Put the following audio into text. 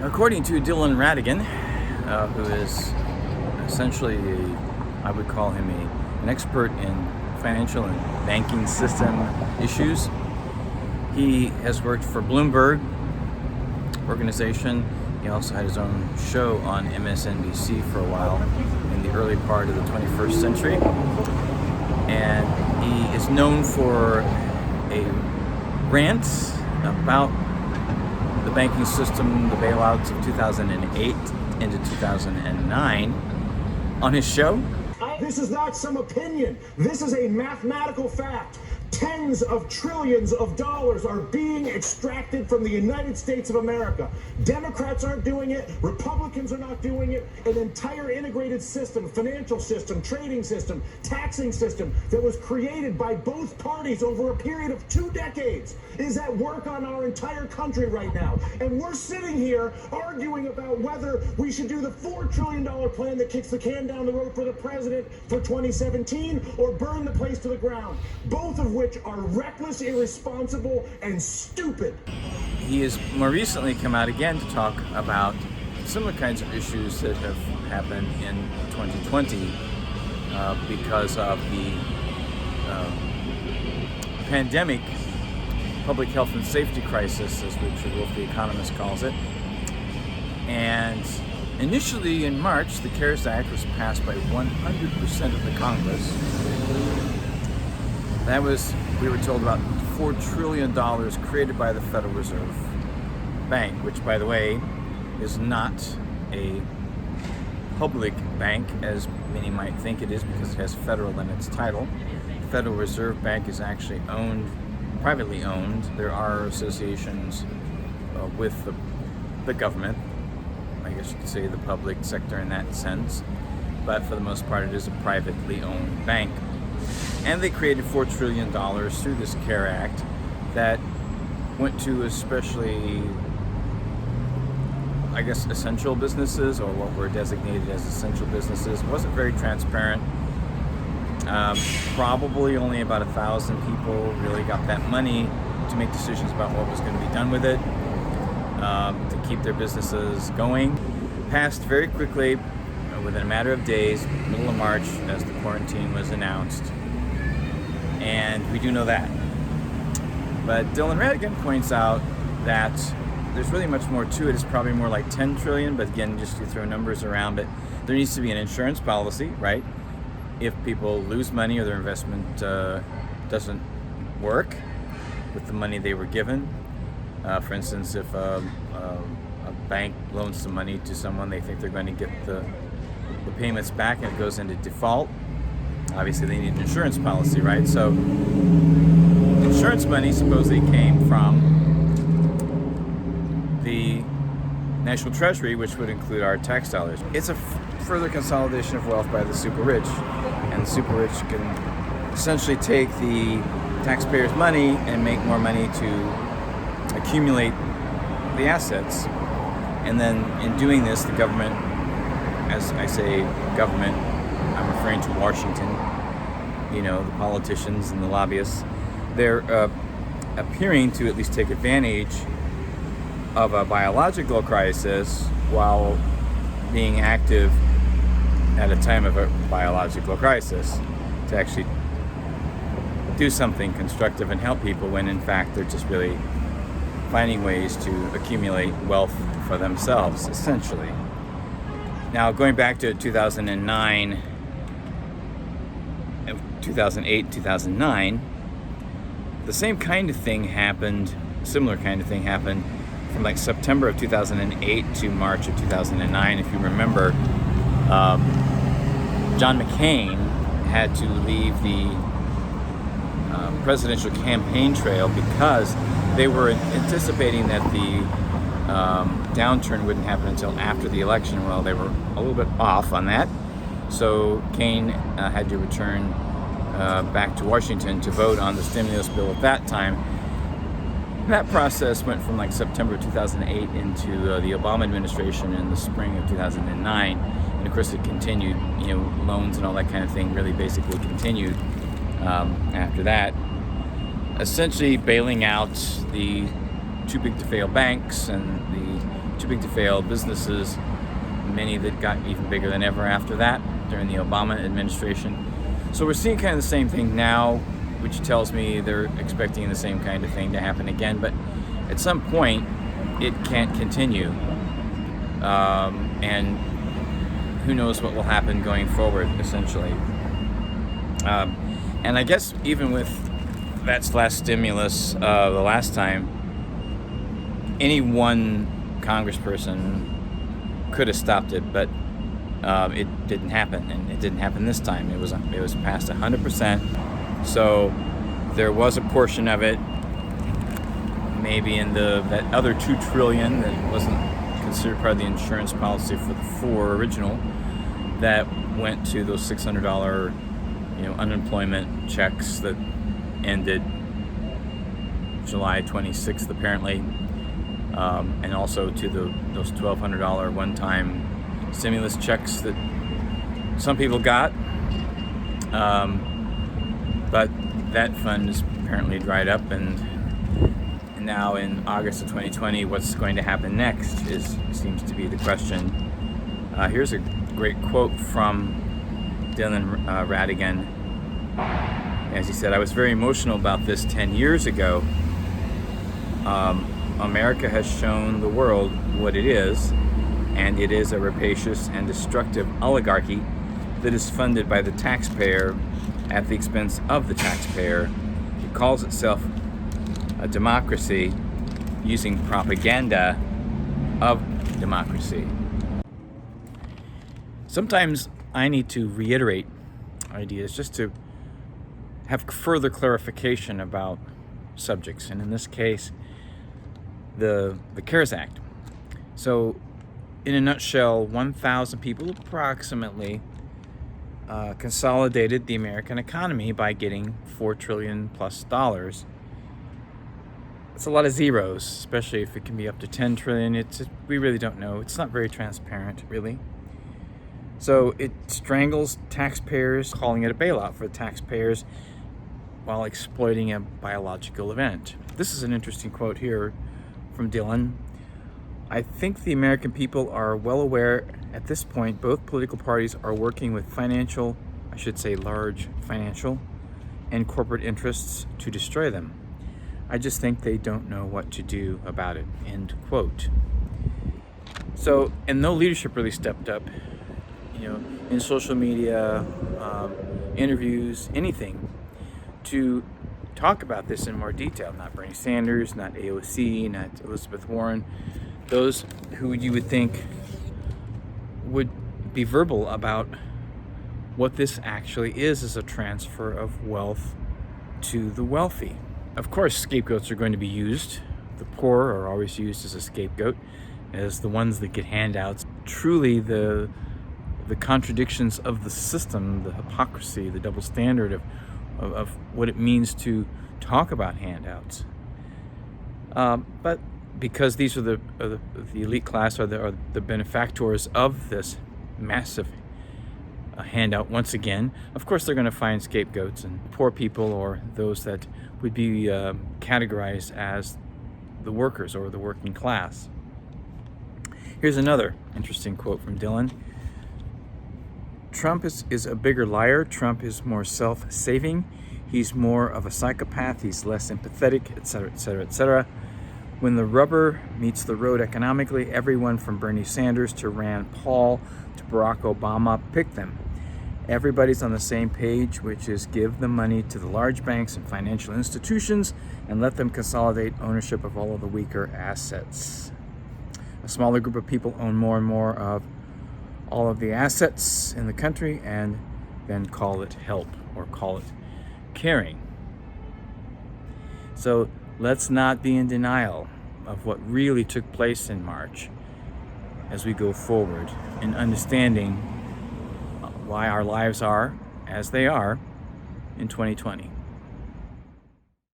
According to Dylan Ratigan, who is essentially I would call him an expert in financial and banking system issues. He has worked for Bloomberg organization. He also had his own show on MSNBC for a while in the early part of the 21st century. And he is known for a rant about the banking system, the bailouts of 2008 into 2009 on his show. This is not some opinion. This is a mathematical fact. Tens of trillions of dollars are being extracted from the United States of America. Democrats aren't doing it. Republicans are not doing it. An entire integrated system, financial system, trading system, taxing system that was created by both parties over a period of 2 decades is at work on our entire country right now. And we're sitting here arguing about whether we should do the $4 trillion plan that kicks the can down the road for the president for 2017 or burn the place to the ground. Both of which are reckless, irresponsible, and stupid. He has more recently come out again to talk about similar kinds of issues that have happened in 2020 because of the pandemic, public health and safety crisis, as Richard Wolff, the economist, calls it. And initially in March, the CARES Act was passed by 100% of the Congress. That was, we were told, about $4 trillion created by the Federal Reserve Bank, which, by the way, is not a public bank, as many might think it is, because it has federal in its title. The Federal Reserve Bank is actually privately owned. There are associations with the government, I guess you could say the public sector in that sense, but for the most part it is a privately owned bank. And they created $4 trillion through this CARE Act that went to especially, I guess, essential businesses, or what were designated as essential businesses. It wasn't very transparent. Probably only about 1,000 people really got that money to make decisions about what was going to be done with it, to keep their businesses going. Passed very quickly, within a matter of days, middle of March, as the quarantine was announced. And we do know that. But Dylan Ratigan points out that there's really much more to it. It's probably more like 10 trillion, but again, just to throw numbers around, but there needs to be an insurance policy, right? If people lose money or their investment doesn't work with the money they were given. For instance, if a bank loans some money to someone, they think they're going to get the payments back and it goes into default. Obviously, they need an insurance policy, right? So, insurance money supposedly came from the National Treasury, which would include our tax dollars. It's a further consolidation of wealth by the super rich. And the super rich can essentially take the taxpayers' money and make more money to accumulate the assets. And then in doing this, the government, as I say government, I'm referring to Washington, the politicians and the lobbyists, they're appearing to at least take advantage of a biological crisis while being active at a time of a biological crisis to actually do something constructive and help people, when in fact they're just really finding ways to accumulate wealth for themselves, essentially. Now, going back to 2008, 2009, the same kind of thing happened, similar kind of thing happened from like September of 2008 to March of 2009. If you remember, John McCain had to leave the presidential campaign trail because they were anticipating that the downturn wouldn't happen until after the election. Well, they were a little bit off on that. So Kane had to return back to Washington to vote on the stimulus bill at that time. That process went from like September 2008 into the Obama administration in the spring of 2009. And of course it continued, loans and all that kind of thing really basically continued after that. Essentially bailing out the too big to fail banks and the too big to fail. Businesses, many that got even bigger than ever after that during the Obama administration. So we're seeing kind of the same thing now, which tells me they're expecting the same kind of thing to happen again. But at some point, it can't continue. And who knows what will happen going forward, essentially. And I guess even with that last stimulus, the last time, any one congressperson could have stopped it, but it didn't happen, and it didn't happen this time. It was passed 100%. So there was a portion of it, maybe in that other $2 trillion that wasn't considered part of the insurance policy for the 4 original, that went to those $600, unemployment checks that ended July 26th, apparently, and also to those $1,200 one-time stimulus checks that some people got, but that fund is apparently dried up, and now in August of 2020, what's going to happen next seems to be the question. Here's a great quote from Dylan Ratigan. As he said, "I was very emotional about this 10 years ago. America has shown the world what it is, and it is a rapacious and destructive oligarchy that is funded by the taxpayer at the expense of the taxpayer. It calls itself a democracy using propaganda of democracy." Sometimes I need to reiterate ideas just to have further clarification about subjects, and in this case, the CARES Act. So, in a nutshell, 1,000 people approximately consolidated the American economy by getting $4 trillion plus. It's a lot of zeros, especially if it can be up to 10 trillion. We really don't know. It's not very transparent, really. So it strangles taxpayers, calling it a bailout for the taxpayers while exploiting a biological event. This is an interesting quote here from Dylan. "I think the American people are well aware at this point both political parties are working with large financial and corporate interests to destroy them. I just think they don't know what to do about it." End quote. So, and no leadership really stepped up, in social media, interviews, anything, to talk about this in more detail. Not Bernie Sanders, not AOC, not Elizabeth Warren, those who you would think would be verbal about what this actually is a transfer of wealth to the wealthy. Of course, scapegoats are going to be used. The poor are always used as a scapegoat, as the ones that get handouts. Truly, the contradictions of the system, the hypocrisy, the double standard of what it means to talk about handouts. But because these are the elite class, are the benefactors of this massive handout, once again, of course they're going to find scapegoats, and poor people, or those that would be categorized as the workers or the working class. Here's another interesting quote from Dylan. "Trump is a bigger liar. Trump is more self-saving. He's more of a psychopath. He's less empathetic, etc., etc., etc. When the rubber meets the road economically, everyone from Bernie Sanders to Rand Paul to Barack Obama, pick them. Everybody's on the same page, which is give the money to the large banks and financial institutions and let them consolidate ownership of all of the weaker assets. A smaller group of people own more and more of all of the assets in the country, and then call it help or call it caring." So let's not be in denial of what really took place in March as we go forward in understanding why our lives are as they are in 2020.